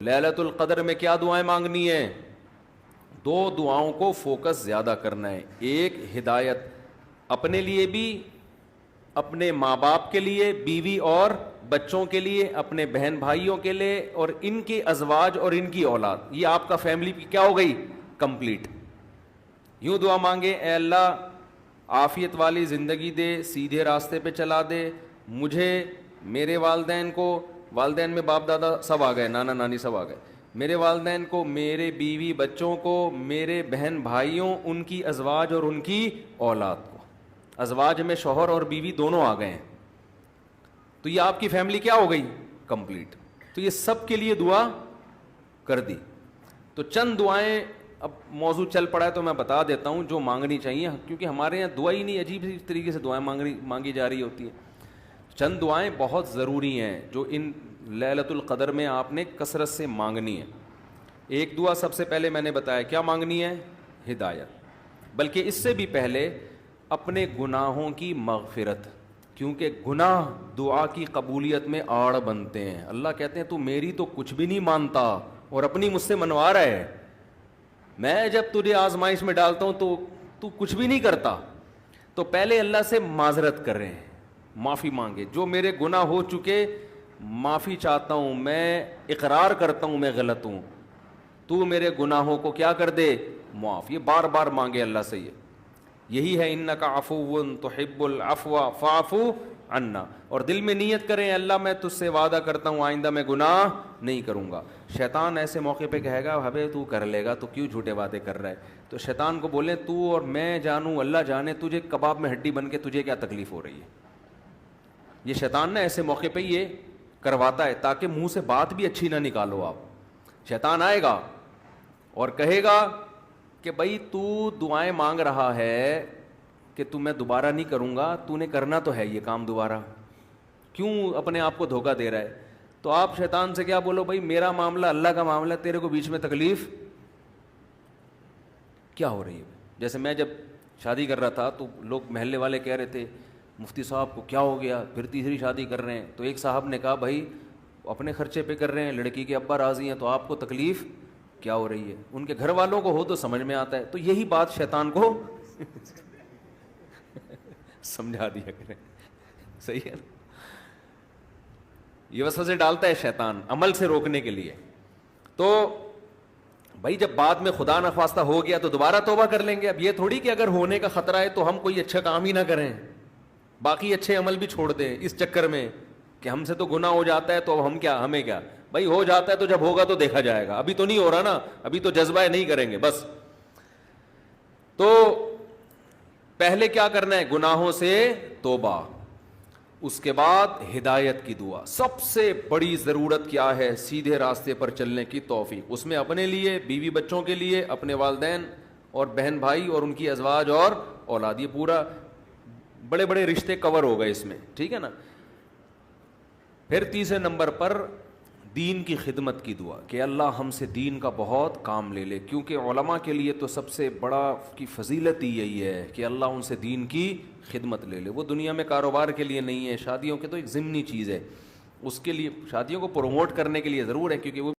لیلۃ القدر میں کیا دعائیں مانگنی ہیں؟ دو دعاؤں کو فوکس زیادہ کرنا ہے. ایک ہدایت اپنے لیے بھی, اپنے ماں باپ کے لیے, بیوی اور بچوں کے لیے, اپنے بہن بھائیوں کے لیے, اور ان کے ازواج اور ان کی اولاد. یہ آپ کا فیملی کیا ہو گئی؟ کمپلیٹ. یوں دعا مانگے, اے اللہ عافیت والی زندگی دے, سیدھے راستے پہ چلا دے مجھے, میرے والدین کو, والدین میں باپ دادا سب آ گئے, نانا نانی سب آ گئے, میرے والدین کو, میرے بیوی بچوں کو, میرے بہن بھائیوں, ان کی ازواج اور ان کی اولاد کو. ازواج میں شوہر اور بیوی دونوں آ گئے ہیں, تو یہ آپ کی فیملی کیا ہو گئی؟ کمپلیٹ. تو یہ سب کے لیے دعا کر دی. تو چند دعائیں, اب موضوع چل پڑا ہے تو میں بتا دیتا ہوں جو مانگنی چاہیے, کیونکہ ہمارے یہاں دعا ہی نہیں, عجیب سی طریقے سے دعائیں مانگی جا رہی ہوتی ہیں. چند دعائیں بہت ضروری ہیں جو ان لیلۃ القدر میں آپ نے کثرت سے مانگنی ہے. ایک دعا سب سے پہلے میں نے بتایا کیا مانگنی ہے؟ ہدایت. بلکہ اس سے بھی پہلے اپنے گناہوں کی مغفرت, کیونکہ گناہ دعا کی قبولیت میں آڑ بنتے ہیں. اللہ کہتے ہیں تو میری تو کچھ بھی نہیں مانتا اور اپنی مجھ سے منوا رہا ہے, میں جب تجھے آزمائش میں ڈالتا ہوں تو کچھ بھی نہیں کرتا. تو پہلے اللہ سے معذرت کر رہے ہیں, معافی مانگے, جو میرے گناہ ہو چکے معافی چاہتا ہوں, میں اقرار کرتا ہوں میں غلط ہوں, تو میرے گناہوں کو کیا کر دے؟ معاف. یہ بار بار مانگے اللہ سے. یہی ہے انک عفو تحب العفو فاعف عنا. اور دل میں نیت کریں اللہ میں تجھ سے وعدہ کرتا ہوں آئندہ میں گناہ نہیں کروں گا. شیطان ایسے موقع پہ کہے گا ابے تو کر لے گا, تو کیوں جھوٹے وعدے کر رہا ہے؟ تو شیطان کو بولیں تو اور میں جانوں, اللہ جانے تجھے کباب میں ہڈی بن کے تجھے کیا تکلیف ہو رہی ہے. یہ شیطان نا ایسے موقع پہ یہ کرواتا ہے تاکہ منہ سے بات بھی اچھی نہ نکالو آپ. شیطان آئے گا اور کہے گا کہ بھائی تو دعائیں مانگ رہا ہے کہ تو میں دوبارہ نہیں کروں گا, تو نے کرنا تو ہے یہ کام دوبارہ, کیوں اپنے آپ کو دھوکہ دے رہا ہے؟ تو آپ شیطان سے کیا بولو, بھائی میرا معاملہ اللہ کا معاملہ, تیرے کو بیچ میں تکلیف کیا ہو رہی ہے؟ جیسے میں جب شادی کر رہا تھا تو لوگ محلے والے کہہ رہے تھے مفتی صاحب کو کیا ہو گیا, پھر تیسری شادی کر رہے ہیں. تو ایک صاحب نے کہا بھائی اپنے خرچے پہ کر رہے ہیں, لڑکی کے ابا راضی ہیں, تو آپ کو تکلیف کیا ہو رہی ہے؟ ان کے گھر والوں کو ہو تو سمجھ میں آتا ہے. تو یہی بات شیطان کو سمجھا دیا کریں, صحیح ہے نا. یہ وسوسے ڈالتا ہے شیطان عمل سے روکنے کے لیے. تو بھائی جب بعد میں خدا نخواستہ ہو گیا تو دوبارہ توبہ کر لیں گے. اب یہ تھوڑی کہ اگر ہونے کا خطرہ ہے تو ہم کوئی اچھا کام ہی نہ کریں, باقی اچھے عمل بھی چھوڑ دیں اس چکر میں کہ ہم سے تو گناہ ہو جاتا ہے تو اب ہم کیا, ہمیں کیا بھائی, ہو جاتا ہے تو جب ہوگا تو دیکھا جائے گا, ابھی تو نہیں ہو رہا نا, ابھی تو جذبہ ہے نہیں کریں گے بس. تو پہلے کیا کرنا ہے؟ گناہوں سے توبہ, اس کے بعد ہدایت کی دعا. سب سے بڑی ضرورت کیا ہے؟ سیدھے راستے پر چلنے کی توفیق. اس میں اپنے لیے, بیوی بچوں کے لیے, اپنے والدین اور بہن بھائی اور ان کی ازواج اور اولاد, یہ پورا بڑے بڑے رشتے کور ہو گئے اس میں, ٹھیک ہے نا. پھر تیسرے نمبر پر دین کی خدمت کی دعا کہ اللہ ہم سے دین کا بہت کام لے لے, کیونکہ علماء کے لیے تو سب سے بڑا کی فضیلت ہی یہی ہے کہ اللہ ان سے دین کی خدمت لے لے. وہ دنیا میں کاروبار کے لیے نہیں ہے, شادیوں کے تو ایک ضمنی چیز ہے, اس کے لیے شادیوں کو پروموٹ کرنے کے لیے ضرور ہے, کیونکہ وہ